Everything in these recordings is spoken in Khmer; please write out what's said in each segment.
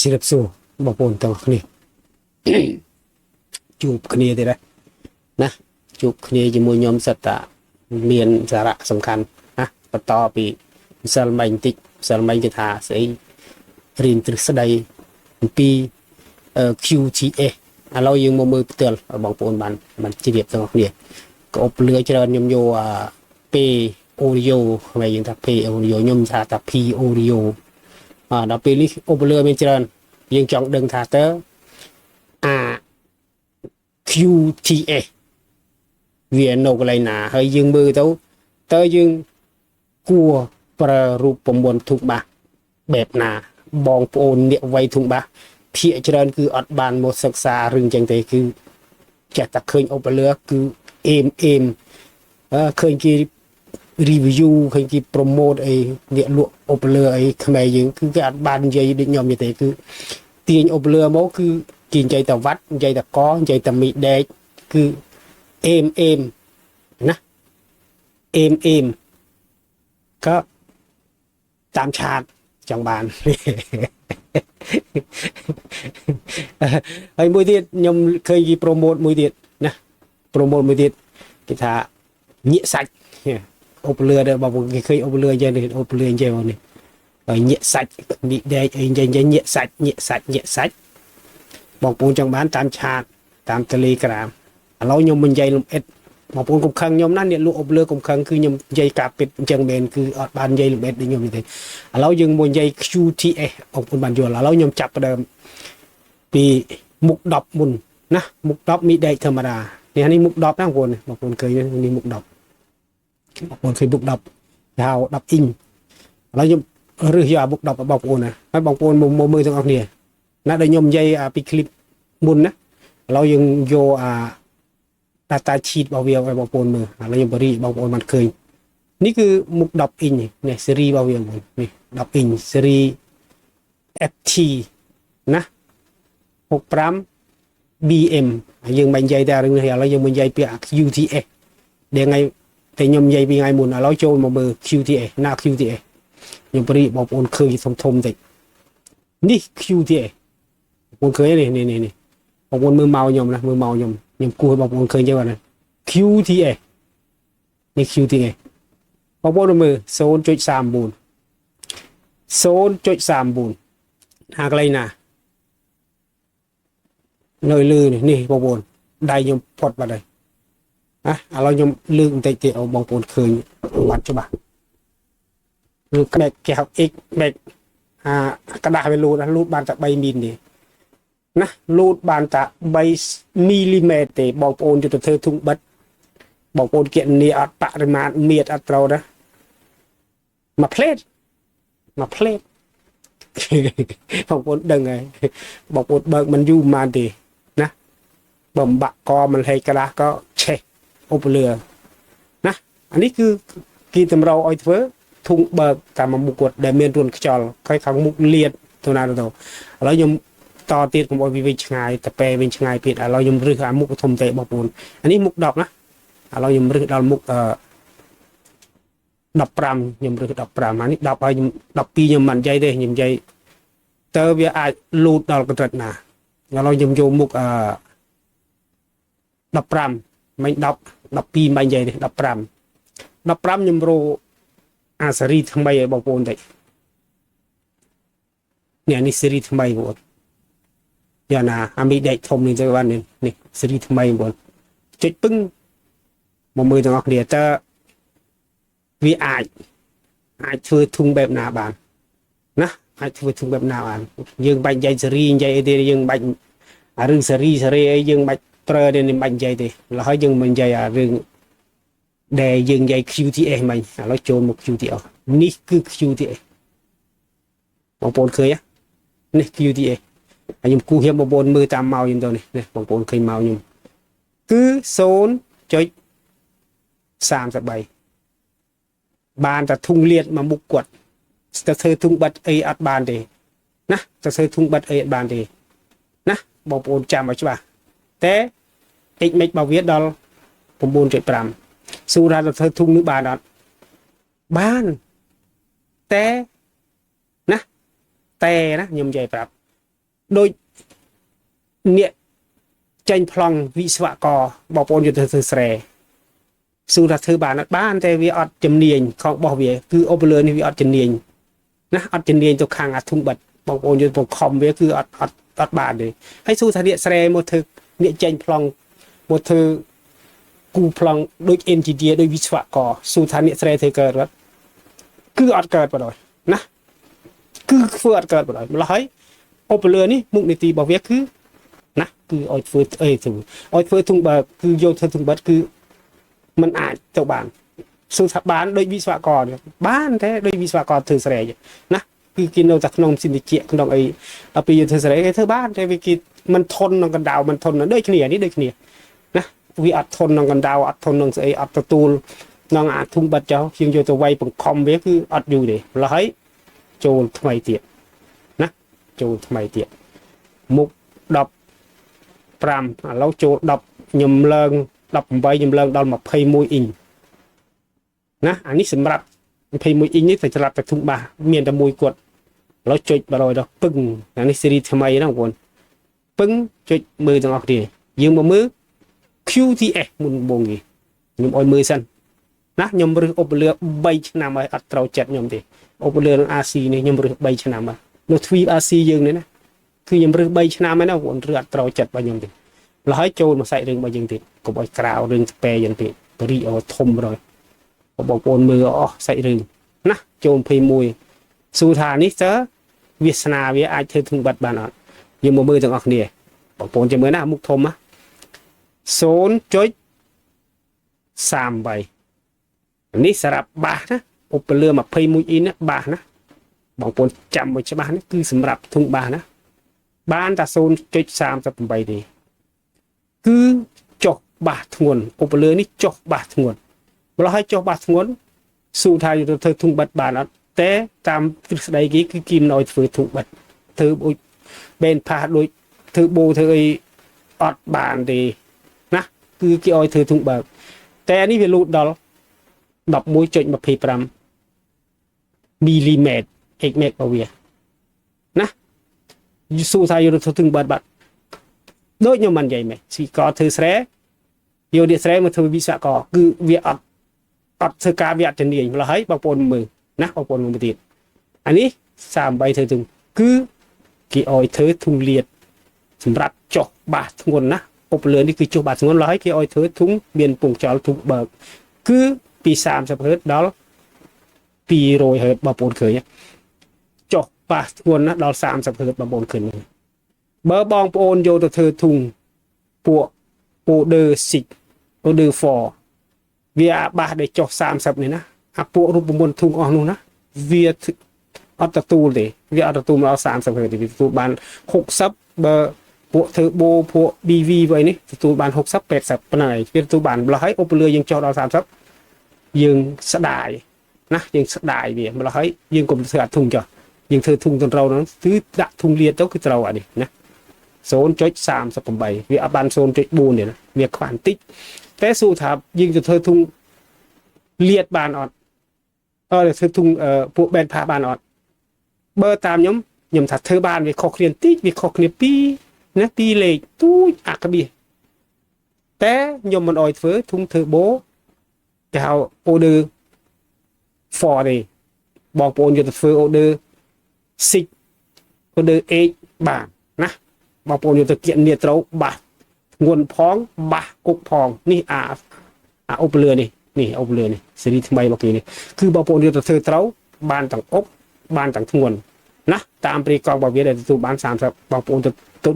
ជម្រាបសួរបងប្អូនទាំងអស់គ្នាជួបគ្នាទេដែរណាជួបគ្នាជាមួយខ្ញុំសិតតាមានសារៈសំខាន់ណាបន្តពីម្សិលមិញបន្តិចម្សិលមិញគេថាស្អីរៀនទ្រឹស្ដីអំពី QTS ឥឡូវយើងមកមើលផ្ទាល់បងប្អូនបានជ្រាបទាំងអស់គ្នាក៏អបលឿច្រើនខ្ញុំយកពេល Oreo ខ្មែរយើងថាពេល Oreo ខ្ញុំថា P Oreo ដល់ពេលនេះអបលឿមានច្រើនយើងចង់ដឹងថាតើQTS វានៅកន្លែងណាហើយយើងមើលទៅតើយើងគួរប្រើរូបមន្តធុងបាសបែបណាបងប្អូនអ្នកវ័យធុងបាសភាគច្រើនគឺអត់បានមកសិក្សារឿងចឹងទេគឺចេះតែឃើញអបលឿគឺអេមឃើញគេ review ឃើញគេ promote អីអ្នកលក់អបលឿអីខ្មែរយើងគឺគេអត់បាននិយាយដូចខ្ញុំទេគឺទាញអបលឿមកគឺគេនិយាយតែវត្តនិយាយតែកនិយាយតែមីដែកគឺអេមណាអេមក៏តាមឆាតចង់បានហើយមួយទៀតខ្ញុំឃើញគេ promote មួយទៀតណា promote មួយទៀតគេថាញាក់សាច់អូបលឿដែរបងប្អូនគេឃើញអូបលឿអញ្ចឹងអូបលឿអញ្ចឹងនេះហើយញាក់សាច់មីដែកអីអញ្ចឹងញាក់សាច់បងប្អូនចង់បានតាមឆាតតាម Telegram ឥឡូវខ្ញុំមិននិយាយលំអិតបងប្អូនកុំខឹងខ្ញុំណាអ្នកលក់អូបលឿកុំខឹងគឺខ្ញុំនិយាយការពិតអញ្ចឹងមែនគឺអត់បាននិយាយលំអិតដូចខ្ញុំទេឥឡូវយើងមកនិយាយ QTS បងប្អូនបានយល់ឥឡូវខ្ញុំចាប់ផ្ដើមពីមុខ10មុនណាមុខ10មីដែកធម្មតានេះមុខ10ណាបងប្អូនឃើញនេះមុខ10បងប្អូនឃើញមុខ10ហៅ10អ៊ីងឥឡូវខ្ញុំរើសយកមុខ10បងប្អូនណាហើយបងប្អូនមកមើលទាំងអស់គ្នាណាដែលខ្ញុំនិយាយពីคลิปមុនណាឥឡូវយើងយកdata sheet របស់វាឲ្យបងប្អូនមើលឥឡូវខ្ញុំបរិយបងប្អូនបានឃើញនេះគឺមុខ10អ៊ីងនេះស៊េរីរបស់វានេះ10អ៊ីងស៊េរី FT ណា65 BM ហើយយើងមិននិយាយតែរឿងនេះឥឡូវយើងមកនិយាយពី QTS ដែលថ្ងៃតែខ្ញុំនិយាយពីថ្ងៃមុនឥឡូវចូលមកមើល QTS ណា QTS ខ្ញុំបរិយបងប្អូនឃើញធំតិចនេះ QTS បងប្អូនឃើញនេះបងប្អូនមើលមកខ្ញុំណាមើលមកខ្ញុំគួរឲ្យបងប្អូនឃើញចឹងណា QTS នេះ QTS បងប្អូនមើល 0.39 ហាកន្លែងណានៅលើនេះបងប្អូនដៃខ្ញុំផុតបាត់ហើយឥឡូវខ្ញុំលើកបន្តិចទៀតបងប្អូនឃើញបាត់ច្បាស់ឬក្បែកគេហៅ X បែកกระดาษវាលូតបានតែ3មីលទេណាលូតបានតែ3មីលីម៉ែត្រទេបងប្អូនយកទៅធ្វើធុងបិទបងប្អូនគណនាអត់បរិមាណមៀតអត់ត្រូវណាមួយផ្លេតបងប្អូនដឹងហើយបងប្អូនបើកមិនយូរប៉ុន្មានទេណាបំបាក់កមិនហេកក្រាស់ក៏ឆេះអូបលឿណាអានេះគឺគេតម្រូវឲ្យធ្វើធុងបើកតាមមុខគាត់ដែលមានរួនខ្យល់ខាងមុខលាតទៅណាទៅឥឡូវខ្ញុំតទៀតកុំឲ្យវាវិញឆ្ងាយតែពេលវិញឆ្ងាយទៀតឥឡូវខ្ញុំរឹសអាមុខធំទេបងប្អូនអានេះមុខ10ណាឥឡូវខ្ញុំរឹសដល់មុខ15ខ្ញុំរឹស15អានេះ10ហើយខ្ញុំ12ខ្ញុំមិននិយាយទេខ្ញុំនិយាយតើវាអាចលូតដល់កម្រិតណាឥឡូវខ្ញុំយកមុខ15មិន10 12មិននិយាយទេ15ខ្ញុំរកអាសេរីថ្មីឲ្យបងប្អូនតិចនេះសេរីថ្មីបងប្អូនយ៉ាងណាអាមីដែកធំនេះទៅបាននេះសេរីថ្មីបងប្អូនចុចពឹងមកមើលទាំងអស់គ្នាតើវាអាចធ្វើធុងបែបណាបានណាអាចធ្វើធុងបែបណាបានយើងបាច់និយាយសេរីនិយាយអីទេយើងបាច់អារឿងសេរីអីយើងបាច់ប្រើទេមិនបាច់និយាយទេឥឡូវហើយយើងមិននិយាយអារឿងដែលយើងនិយាយ QTS មិញឥឡូវចូលមក QTS នេះគឺ QTS បងប្អូនឃើញនេះ QTS ហើយខ្ញុំគូហៀបបងប្អូនមើលតាមម៉ៅខ្ញុំទៅនេះបងប្អូនឃើញម៉ៅខ្ញុំគឺ 0.33 បានតែធុងលាតមកមុខគាត់ទៅធ្វើធុងបិទអីអត់បានទេណាទៅធ្វើធុងបិទអីអត់បានទេណាបងប្អូនចាំឲ្យច្បាស់តែតិចមិនបើវាដល់ 9.5 សួរថាទៅធ្វើធុងនេះបានអត់បានតែណាខ្ញុំនិយាយប្រាប់ โดยเนี่ยចេញប្លង់វិស្វករបងប្អូនយកទៅធ្វើស្រែសួរថាធ្វើបានតែវាអត់ជំនាញของរបស់វាគឺអូបលឺនេះវាអត់ជំនាញណាអត់ជំនាញទៅខាងអាធុងបិទបងប្អូនយកបង្ខំវាគឺអត់បានទេហើយសួរថាអ្នកស្រែមកធ្វើអ្នកចេញប្លង់មកធ្វើគូប្លង់ដូច engineer ដូចវិស្វករសួរថាអ្នកស្រែធ្វើកើតអត់គឺអត់កើតបណ្ដោយណាគឺធ្វើអត់កើតបណ្ដោយម្ល៉េះហើយអូបលឺនេះមុខនីតិរបស់វាគឺណាគឺឲ្យធ្វើអីទៅឲ្យធ្វើធុងបើគឺយកធ្វើធុងបិទគឺมันអាចទៅបានសួរថាបានដូចវិស្វករបានតែដូចវិស្វករធ្វើស្រែណាគឺគេនៅតែក្នុងសិនតិចក្នុងអីដល់ពេលយើងធ្វើស្រែគេធ្វើបានតែវាគេมันធន់នឹងកណ្ដៅมันធន់ដូចគ្នានេះដូចគ្នាណាវាអត់ធន់នឹងកណ្ដៅអត់ធន់នឹងស្អីអត់ទទួលនឹងអាធុងបិទចោលជាងយកទៅវាយបង្ខំវាគឺអត់យូរទេម្ល៉េះហើយចូលថ្មីទៀតណាចូលថ្មីទៀតមុខ10 5ឥឡូវចូល10ខ្ញុំឡើង18ខ្ញុំឡើងដល់21អ៊ីងណាអានេះសម្រាប់21អ៊ីងនេះតែច្រាប់តែធុងបាសមានតែមួយគាត់ឥឡូវចុច100ដល់ពឹងអានេះស៊េរីថ្មីណាបងប្អូនពឹងចុចមើលទាំងអស់គ្នាយើងមកមើល QTS មុនបងគេខ្ញុំឲ្យមើលសិនណាខ្ញុំរើសអូបលឺ3ឆ្នាំហើយអត់ត្រូវចិត្តខ្ញុំទេអូបលឺនឹង RC នេះខ្ញុំរើស3ឆ្នាំហើយនៅទ្វីប RC យើងនេះណាគឺខ្ញុំរើស3ឆ្នាំហើយណាបងប្អូនរើសអត់ត្រូវចិត្តរបស់ខ្ញុំទេលហើយចូលមកសាច់រឿងរបស់យើងទៀតកុំឲ្យក្រៅរឿងស្ពែយ៉ាងទៀតបរិយអធំrồiបងប្អូនមើលអស់សាច់រឿងណាចូល21សួរថានេះតើវាសនាវាអាចធ្វើធុងបិទបានអត់យើងមកមើលទាំងអស់គ្នាបងប្អូនចាំមើលណាមុខធំណា0.38នេះសម្រាប់បាសណាឧបលើ21អ៊ីនណាបាសណាបងប្អូនចាំឲ្យច្បាស់នេះគឺសម្រាប់ធុងបាសណាបានតែ 0.38 ទេគឺចុះបាសធ្ងន់ឧបលើនេះចុះបាសធ្ងន់ម្ល៉េះឲ្យចុះបាសធ្ងន់សួរថាទៅធ្វើធុងបិទបានអត់តែតាមទ្រឹស្ដីគេគឺគេមិនឲ្យធ្វើធុងបិទធ្វើដូចបេនផាសដូចធ្វើបូធ្វើអីអត់បានទេណាគឺគេឲ្យធ្វើធុងបើកតែនេះវាលូតដល់ 11.25 មីលីម៉ែត្រ x ម៉ែត្ររបស់វាណាយូស៊ូថាយកទៅធ្វើធុងបិទបាត់ដូចខ្ញុំមិននិយាយមែនស៊ីកធ្វើស្រែយកអ្នកស្រែមកធ្វើវិស្វករគឺវាអត់ធ្វើការវាអត់ជំនាញម្ល៉េះហើយបងប្អូនមើលណាបងប្អូនមើលទៀតអានេះ38ធ្វើធុងគឺគេឲ្យធ្វើធុងលាតសម្រាប់ចុះបាសធ្ងន់ណាឧបលើនេះគឺចុះបាសធ្ងន់ឡើយគេឲ្យធ្វើធុងមានពងចោលធុងបើកគឺពី30ហឺតដល់200ហឺតបងប្អូនឃើញចុះបាសធ្ងន់ណាដល់30ហឺតបងប្អូនឃើញបើបងប្អូនយកទៅធ្វើធុងពួក order 6 order 4វាបាសដែលចុះ30នេះណាអាពួករូបមន្តធុងអស់នោះណាវាអត់ទទួលទេវាអត់ទទួលមកដល់30ហឺតទេវាទទួលបាន60បើពួកធ្វើបូពួក BV វិញនេះទទួលបាន60 80ប៉ុណ្ណឹងហើយវាទទួលបានម្ល៉េះហើយអូបលឺយើងចុះដល់30យើងស្ដាយណាយើងស្ដាយវាម្ល៉េះហើយយើងកុំធ្វើអាធុងចុះយើងធ្វើធុងទៅត្រូវហ្នឹងគឺដាក់ធុងលាតទៅគឺត្រូវអានេះណា 0.38 វាអត់បាន 0.4 ទេណាវាខ្វះបន្តិចតែសួរថាយើងទៅធ្វើធុងលាតបានអត់ធ្វើធុងពួកបែនផាបានអត់បើតាមខ្ញុំថាធ្វើបានវាខុសគ្នាបន្តិចវាខុសគ្នា2ណា2លេខទូចអាក្បៀសតែខ្ញុំមិនអោយធ្វើធុងធ្វើបូគេហៅ order 4ទេបងប្អូនយកទៅធ្វើ order 6 order 8បានណាបងប្អូនយកទៅគៀននេះត្រូវបាសធ្ងន់ផងបាសគុកផងនេះអាអូបលឺនេះអូបលឺនេះស៊េរីថ្មីរបស់គេនេះគឺបងប្អូនយកទៅធ្វើត្រូវបានទាំងអុកបានទាំងធ្ងន់ណាតាមព្រីកង់របស់វាដែលទទួលបាន30បងប្អូនទៅ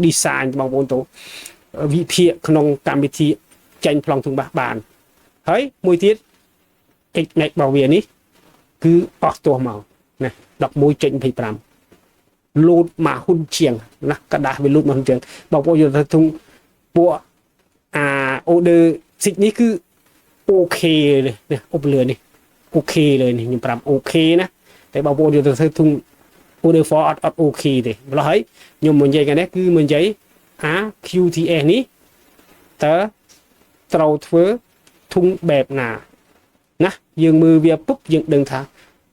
design បងប្អូនទៅវិភាគក្នុងកម្មវិធីចេញប្លង់ធុងបាសបានហើយមួយទៀត x max របស់វានេះគឺអស់ទោះមកណា 11.25 លូតមកហ៊ុនជាងណាกระดาษវាលូតមកហ៊ុនជាងបងប្អូនយកទៅធុងពួកorder 6នេះគឺអូខេនេះអូបលឺនេះអូខេเลยនេះខ្ញុំប្រាប់អូខេណាតែបងប្អូនយកទៅធ្វើធុង order 4អត់អូខេទេម្ល៉េះហើយខ្ញុំមកនិយាយกันនេះគឺមកនិយាយQTS នេះតើត្រូវធ្វើធុងបែបណាណាយើងមើលវាពុបយើងដឹងថា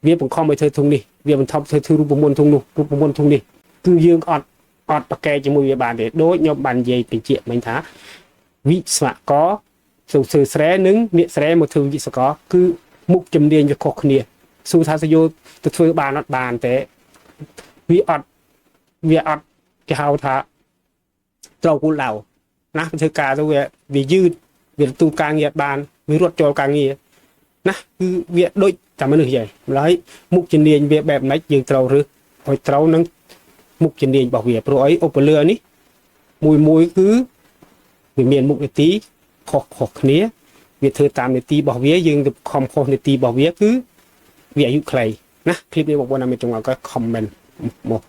វាបង្ខំឲ្យធ្វើធុងនេះវាបន្តធ្វើរូបមន្តធុងនោះរូបមន្តធុងនេះគឺយើងអត់ อดปากแกจมูกบานเด็ดโดยยมบันเยเป็นเจียมันท้าวิศวกรสูสื่อแสดนึงเนี่ยแสดงมาถึงวิศวกรคือมุกจำเรียนจะขกเนี่ยสู้ทาสโยตัวช่วยบานอดบานแต่วิอดวิอดจะเอาท้าเรากูเหล่านะเป็นเธอกาตัววิยืดวิตูกลางเงียบานวิรถโจกลางเงียนะคือวิโดยจำมันหนึ่งใหญ่แล้วมุกจำเรียนวิแบบไหนยืนเราหรือคอยเรานั้นมุกจำเรียนบอกวิโปรไอโอเปเรือนี่มวยคือวิเมียนมุกในตีขกเนี้ยวิเธอตามในตีบอกวิยืนคอมโคในตีบอกวิคือวิอายุใครนะคลิปนี้บอกว่านามิตรงเราก็คอมเมนต์หมด